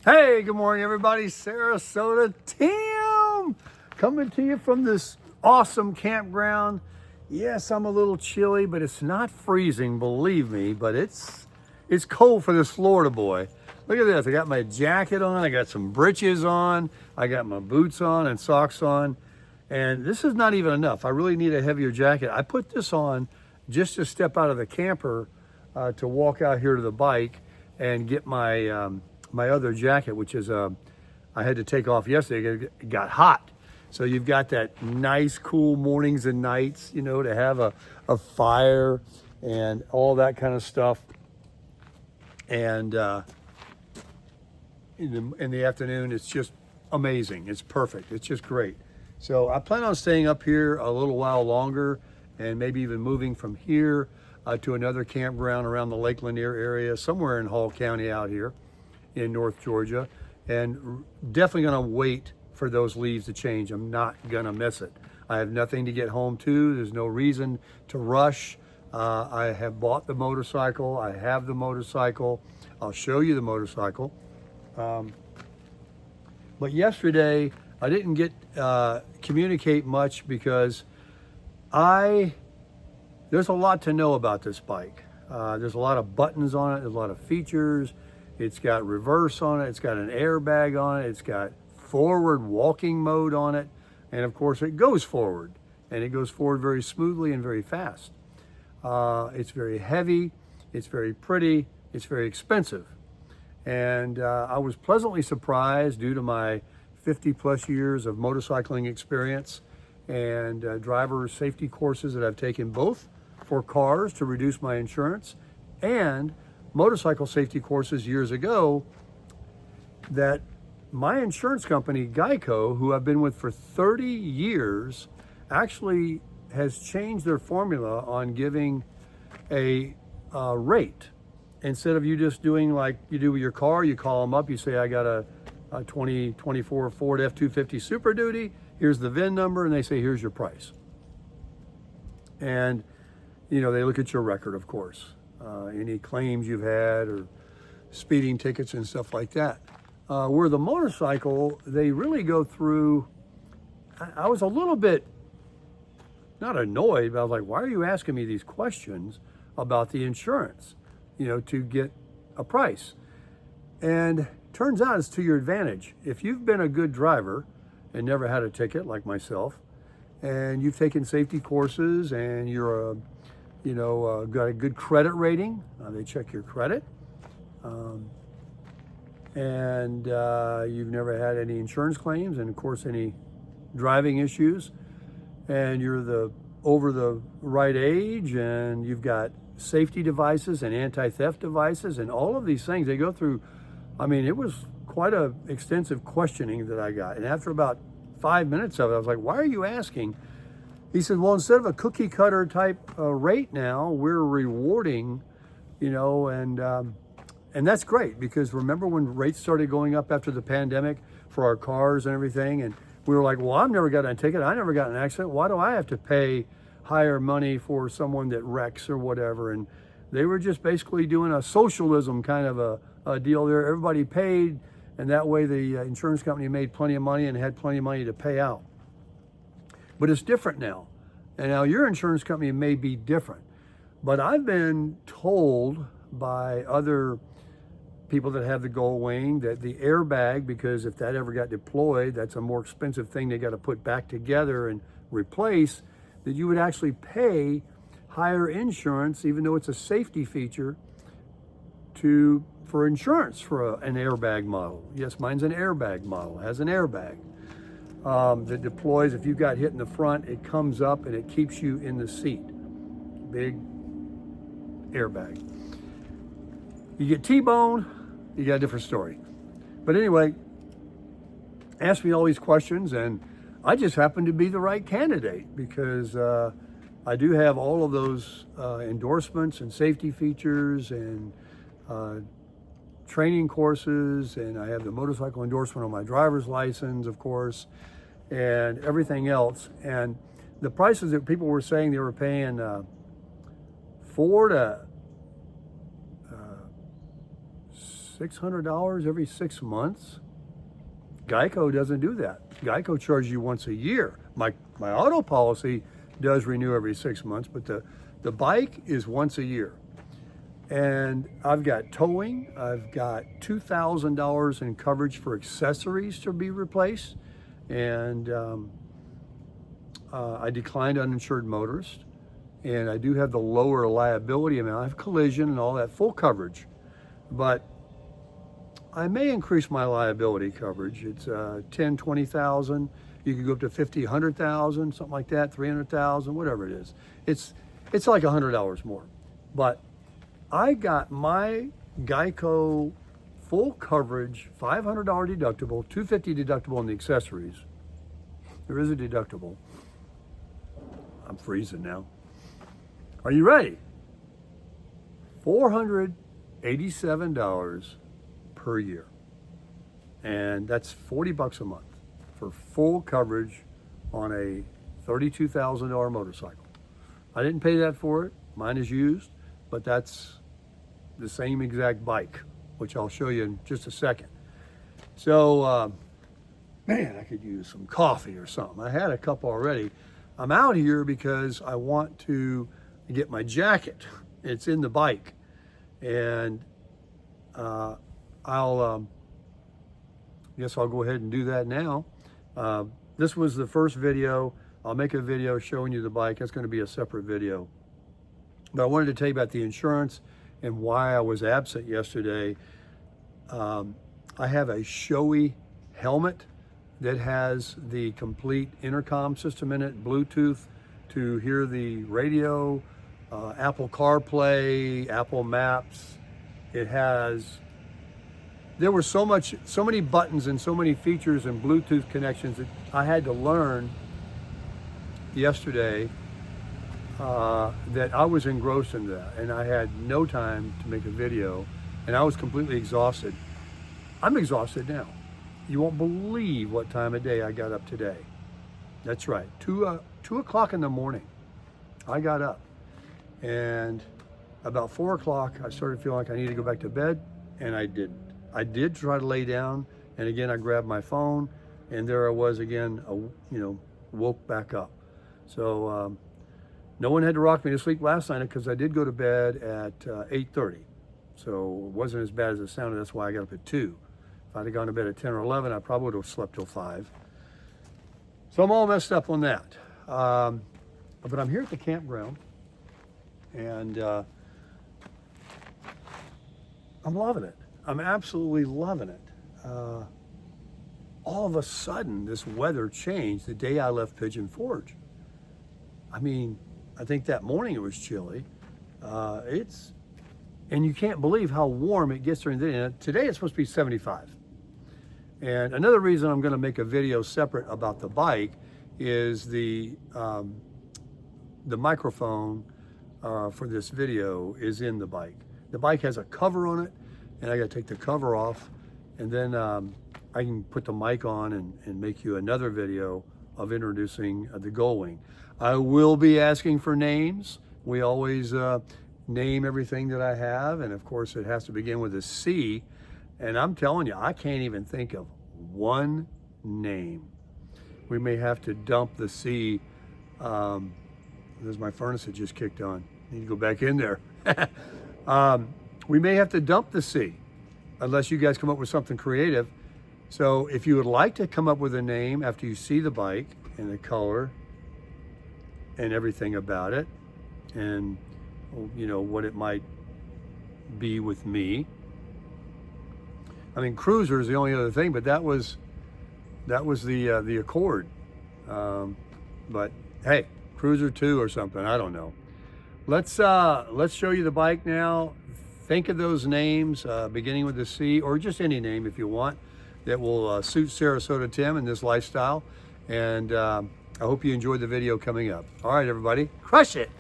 Hey, good morning, everybody. Sarasota, Tim, coming to you from this awesome campground. Yes, I'm a little chilly, but it's not freezing, believe me. But it's cold for this Florida boy. Look at this. I got my jacket on. I got some breeches on. I got my boots on and socks on. And this is not even enough. I really need a heavier jacket. I put this on just to step out of the camper to walk out here to the bike and get my other jacket, which is I had to take off yesterday. It got hot. So you've got that nice, cool mornings and nights, to have a fire and all that kind of stuff. And in the afternoon, it's just amazing. It's perfect. It's just great. So I plan on staying up here a little while longer and maybe even moving from here to another campground around the Lake Lanier area, somewhere in Hall County out here in North Georgia, and definitely gonna wait for those leaves to change. I'm not gonna miss it. I have nothing to get home to. There's no reason to rush. I have bought the motorcycle. I have the motorcycle. I'll show you the motorcycle. But yesterday, I didn't get communicate much because there's a lot to know about this bike. There's a lot of buttons on it. There's a lot of features. It's got reverse on it. It's got an airbag on it. It's got forward walking mode on it. And of course it goes forward, and it goes forward very smoothly and very fast. It's very heavy. It's very pretty. It's very expensive. And I was pleasantly surprised due to my 50 plus years of motorcycling experience and driver safety courses that I've taken both for cars to reduce my insurance and motorcycle safety courses years ago, that my insurance company, Geico, who I've been with for 30 years, actually has changed their formula on giving a rate. Instead of you just doing like you do with your car, you call them up, you say, I got a 2024 Ford F-250 Super Duty, here's the VIN number, and they say, here's your price. And, they look at your record, of course. Any claims you've had or speeding tickets and stuff like that. Where the motorcycle, they really go through. I was a little bit, not annoyed, but I was like, why are you asking me these questions about the insurance, to get a price? And turns out it's to your advantage. If you've been a good driver and never had a ticket like myself, and you've taken safety courses and you're got a good credit rating, they check your credit, and you've never had any insurance claims and of course any driving issues, and you're over the right age, and you've got safety devices and anti-theft devices and all of these things they go through. It was quite a extensive questioning that I got, and after about 5 minutes of it, I was like, why are you asking? He said, well, instead of a cookie cutter type rate now, we're rewarding, and that's great, because remember when rates started going up after the pandemic for our cars and everything, and we were like, well, I've never got a ticket. I never got in an accident. Why do I have to pay higher money for someone that wrecks or whatever? And they were just basically doing a socialism kind of a deal there. Everybody paid, and that way the insurance company made plenty of money and had plenty of money to pay out. But it's different now. And now your insurance company may be different. But I've been told by other people that have the Gull Wing that the airbag, because if that ever got deployed, that's a more expensive thing they got to put back together and replace, that you would actually pay higher insurance, even though it's a safety feature, for insurance for an airbag model. Yes, mine's an airbag model, it has an airbag. That deploys. If you got hit in the front, it comes up and it keeps you in the seat. Big airbag. You get T-bone, you got a different story. But anyway, asked me all these questions, and I just happened to be the right candidate because I do have all of those endorsements and safety features and training courses, and I have the motorcycle endorsement on my driver's license, of course, and everything else. And the prices that people were saying they were paying $4,000 to $600 every 6 months. Geico doesn't do that. Geico charges you once a year. My auto policy does renew every 6 months, but the bike is once a year. And I've got towing. I've got $2,000 in coverage for accessories to be replaced. And I declined uninsured motorist. And I do have the lower liability amount. I have collision and all that, full coverage. But I may increase my liability coverage. It's 10, 20,000. You could go up to 50, 100,000, something like that, 300,000, whatever it is. It's like $100 more. But I got my Geico full coverage, $500 deductible, $250 deductible on the accessories. There is a deductible. I'm freezing now. Are you ready? $487 per year. And that's $40 a month for full coverage on a $32,000 motorcycle. I didn't pay that for it. Mine is used, but that's the same exact bike, which I'll show you in just a second. So, man, I could use some coffee or something. I had a cup already. I'm out here because I want to get my jacket. It's in the bike. And guess I'll go ahead and do that now. This was the first video. I'll make a video showing you the bike. That's going to be a separate video. But I wanted to tell you about the insurance and why I was absent yesterday. I have a Shoei helmet that has the complete intercom system in it, Bluetooth to hear the radio, Apple CarPlay, Apple Maps. It has, there were so many buttons and so many features and Bluetooth connections that I had to learn yesterday that I was engrossed in that, and I had no time to make a video, and I was completely exhausted. I'm exhausted now. You won't believe what time of day I got up today. That's right, 2 o'clock in the morning, I got up. And about 4 o'clock, I started feeling like I needed to go back to bed, and I didn't. I did try to lay down, and again, I grabbed my phone, and there I was again, woke back up. So no one had to rock me to sleep last night because I did go to bed at 8:30. So it wasn't as bad as it sounded. That's why I got up at 2. If I'd have gone to bed at 10 or 11, I probably would have slept till 5. So I'm all messed up on that. But I'm here at the campground, and I'm loving it. I'm absolutely loving it. All of a sudden, this weather changed the day I left Pigeon Forge. I mean, I think that morning it was chilly. And you can't believe how warm it gets during the day. And today it's supposed to be 75. And another reason I'm going to make a video separate about the bike is the microphone for this video is in the bike. The bike has a cover on it, and I got to take the cover off, and then I can put the mic on and make you another video of introducing the Gullwing. I will be asking for names. We always name everything that I have, and of course it has to begin with a C. And I'm telling you, I can't even think of one name. We may have to dump the C. There's my furnace that just kicked on. Need to go back in there. We may have to dump the C unless you guys come up with something creative. So if you would like to come up with a name after you see the bike and the color and everything about it, and what it might be with me. I mean, Cruiser is the only other thing, but that was the Accord. But hey, Cruiser 2 or something, I don't know. Let's show you the bike now. Think of those names beginning with the C, or just any name if you want that will suit Sarasota Tim and this lifestyle. And I hope you enjoyed the video coming up. All right, everybody, crush it.